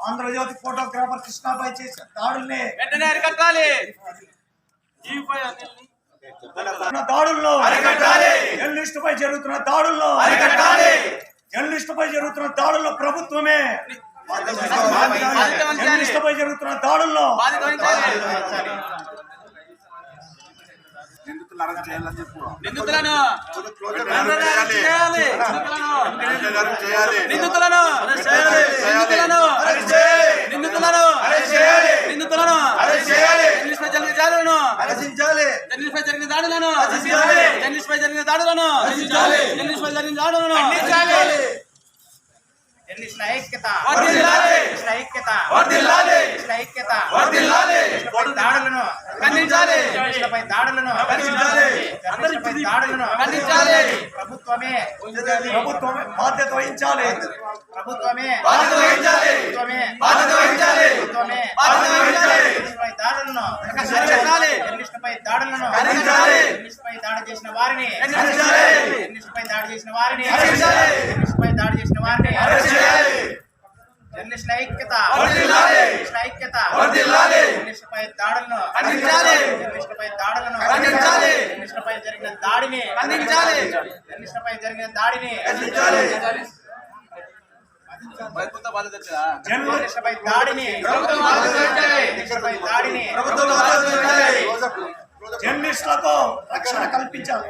Andhra Jyothi photographer కృష్ణాపై చేసిన దాడుల్ని వెంటనే అరికట్టాలి. దాడుల్లో జర్నలిస్టుపై జరుగుతున్న దాడుల్లో జర్నలిస్టుపై జరుగుతున్న దాడుల్లో ప్రభుత్వమే జర్నలిస్టుపై జరుగుతున్న దాడుల్లో నిందితులను ప్రభుత్వమే బాధ్యత వహించాలి. ప్రభుత్వమే దాడి చేసిన వారిని జర్నలిస్టుల ఐక్యత జర్నలిస్టులపై దాడులను జర్నలిస్టులపై జరిగిన దాడిని జర్నలిస్టులపై జరిగిన దాడిని జర్నలిస్టులపై దాడిని జర్నలిస్టులకు రక్షణ కల్పించాలి.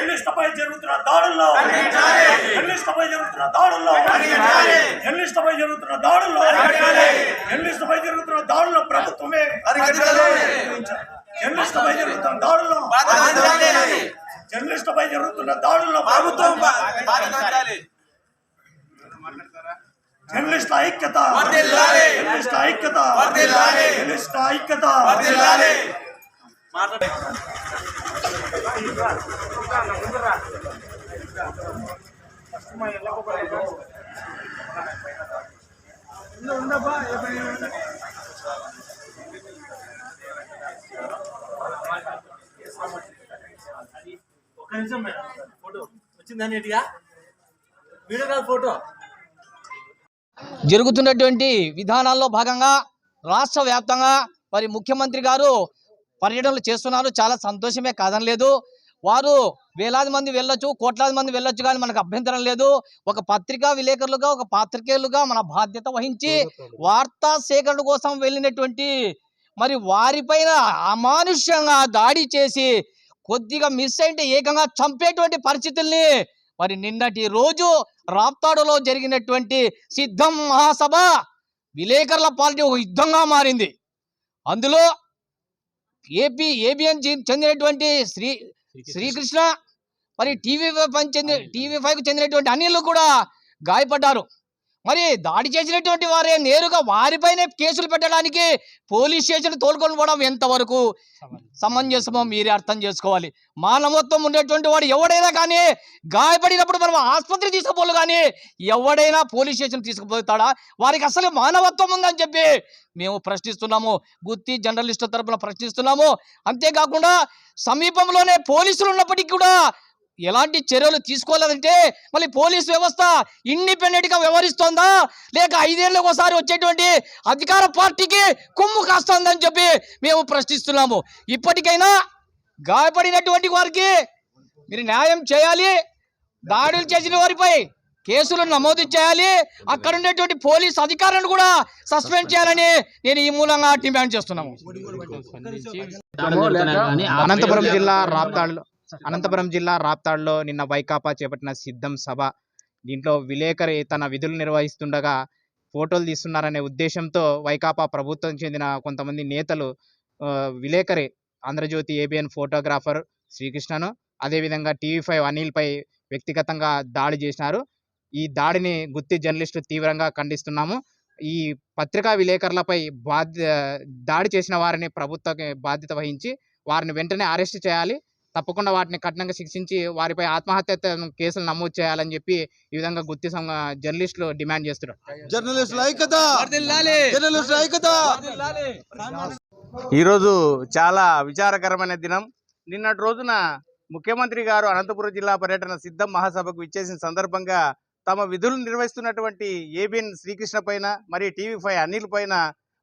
జర్నలిస్టులపై జరుగుతున్న దాడుల్లో ప్రభుత్వమే జర్నలిస్టులపై జరుగుతున్న దాడుల్లో ప్రభుత్వం జర్నలిస్టుల ఐక్యత ఒక నిమిషం మేడం, ఫోటో వచ్చిందని వీడియో కాల్ ఫోటో. జరుగుతున్నటువంటి విధానాల్లో భాగంగా రాష్ట్ర వ్యాప్తంగా మరి ముఖ్యమంత్రి గారు పర్యటనలు చేస్తున్నారు. చాలా సంతోషమే, కాదనలేదు. వారు వేలాది మంది వెళ్ళొచ్చు, కోట్లాది మంది వెళ్ళొచ్చు, కానీ మనకు అభ్యంతరం లేదు. ఒక పత్రికా విలేకరులుగా, ఒక పాత్రికేయులుగా మన బాధ్యత వహించి వార్తా సేకరణ కోసం వెళ్ళినటువంటి మరి వారిపైన అమానుష్యంగా దాడి చేసి కొద్దిగా మిస్ అయితే ఏకంగా చంపేటువంటి పరిస్థితుల్ని మరి నిన్నటి రోజు రాప్తాడులో జరిగినటువంటి సిద్ధం మహాసభ విలేకరుల పార్టీ ఒక యుద్ధంగా మారింది. అందులో ఏబిఎన్ చెందినటువంటి శ్రీకృష్ణ, మరి టీవీ5కు చెందినటువంటి అనిల్ కూడా గాయపడ్డారు. మరి దాడి చేసినటువంటి వారే నేరుగా వారిపైనే కేసులు పెట్టడానికి పోలీస్ స్టేషన్ తోలుకొని పోవడం ఎంతవరకు సమంజసమో మీరే అర్థం చేసుకోవాలి. మానవత్వం ఉండేటువంటి వాడు ఎవడైనా కానీ గాయపడినప్పుడు మనం ఆసుపత్రి తీసుకుపోలు, కానీ ఎవడైనా పోలీస్ స్టేషన్ తీసుకుపోతాడా? వారికి అసలు మానవత్వం ఉందని చెప్పి మేము ప్రశ్నిస్తున్నాము. గుత్తి జర్నలిస్టుల తరపున ప్రశ్నిస్తున్నాము. అంతేకాకుండా సమీపంలోనే పోలీసులు ఉన్నప్పటికీ కూడా ఎలాంటి చర్యలు తీసుకోలేదంటే మళ్ళీ పోలీస్ వ్యవస్థ ఇండిపెండెంట్ గా వ్యవహరిస్తోందా, లేక 5 ఏళ్ళకు ఒకసారి వచ్చేటువంటి అధికార పార్టీకి కొమ్ము కాస్తోందని చెప్పి మేము ప్రశ్నిస్తున్నాము. ఇప్పటికైనా గాయపడినటువంటి వారికి మీరు న్యాయం చేయాలి. దాడులు చేసిన వారిపై కేసులు నమోదు చేయాలి. అక్కడ ఉండేటువంటి పోలీస్ అధికారులను కూడా సస్పెండ్ చేయాలని నేను ఈ మూలంగా డిమాండ్ చేస్తున్నాము. అనంతపురం జిల్లా రాప్తాడులో నిన్న వైకాపా చేపట్టిన సిద్ధం సభ. దీంట్లో విలేకరి తన విధులు నిర్వహిస్తుండగా ఫోటోలు తీస్తున్నారనే ఉద్దేశంతో వైకాపా ప్రభుత్వం చెందిన కొంతమంది నేతలు విలేకరి ఆంధ్రజ్యోతి ఏబిఎన్ ఫోటోగ్రాఫర్ శ్రీకృష్ణను, అదేవిధంగా టీవీ5 అనిల్పై వ్యక్తిగతంగా దాడి చేసినారు. ఈ దాడిని గుత్తి జర్నలిస్టులు తీవ్రంగా ఖండిస్తున్నాము. ఈ పత్రికా విలేకరులపై దాడి చేసిన వారిని ప్రభుత్వ బాధ్యత వహించి వారిని వెంటనే అరెస్ట్ చేయాలి, తప్పకుండా వాటిని కఠినంగా శిక్షించి వారిపై ఆత్మహత్య కేసులు నమోదు చేయాలని చెప్పి ఈ విధంగా గుత్తి జర్నలిస్టులు డిమాండ్ చేస్తున్నారు. ఈరోజు చాలా విచారకరమైన దినం. నిన్నటి రోజున ముఖ్యమంత్రి గారు అనంతపురం జిల్లా పర్యటన సిద్ధం మహాసభకు ఇచ్చేసిన సందర్భంగా తమ విధులు నిర్వహిస్తున్నటువంటి ఏబిఎన్ శ్రీకృష్ణ పైన మరి టీవీ5 అనిల్ పైన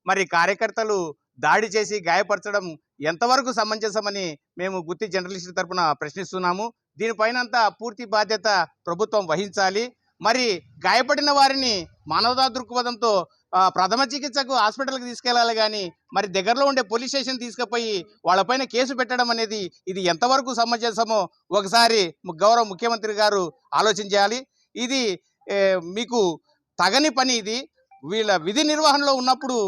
మరి కార్యకర్తలు దాడి చేసి గాయపరచడం ఎంతవరకు సమంజసమని మేము గుత్తి జర్నలిస్టుల తరపున ప్రశ్నిస్తున్నాము. దీనిపైనంతా పూర్తి బాధ్యత ప్రభుత్వం వహించాలి. మరి గాయపడిన వారిని మానవతా దృక్పథంతో ప్రథమ చికిత్సకు హాస్పిటల్కి తీసుకెళ్లాలి, కానీ మరి దగ్గరలో ఉండే పోలీస్ స్టేషన్ తీసుకుపోయి వాళ్ళపైన కేసు పెట్టడం అనేది ఇది ఎంతవరకు సమంజసమో ఒకసారి గౌరవ ముఖ్యమంత్రి గారు ఆలోచించాలి. ఇది మీకు తగని పని. ఇది వీళ్ళ విధి నిర్వహణలో ఉన్నప్పుడు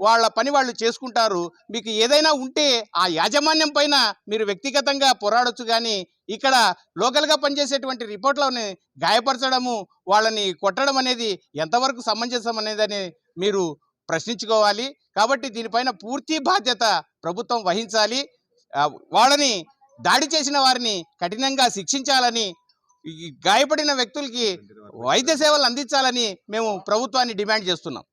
వాళ్ళ పని వాళ్ళు చేసుకుంటారు. మీకు ఏదైనా ఉంటే ఆ యాజమాన్యం పైన మీరు వ్యక్తిగతంగా పోరాడొచ్చు, కానీ ఇక్కడ లోకల్గా పనిచేసేటువంటి రిపోర్ట్లని గాయపరచడము, వాళ్ళని కొట్టడం అనేది ఎంతవరకు సమంజసం అనేదని మీరు ప్రశ్నించుకోవాలి. కాబట్టి దీనిపైన పూర్తి బాధ్యత ప్రభుత్వం వహించాలి. వాళ్ళని దాడి చేసిన వారిని కఠినంగా శిక్షించాలని, గాయపడిన వ్యక్తులకి వైద్య సేవలు అందించాలని మేము ప్రభుత్వాన్ని డిమాండ్ చేస్తున్నాం.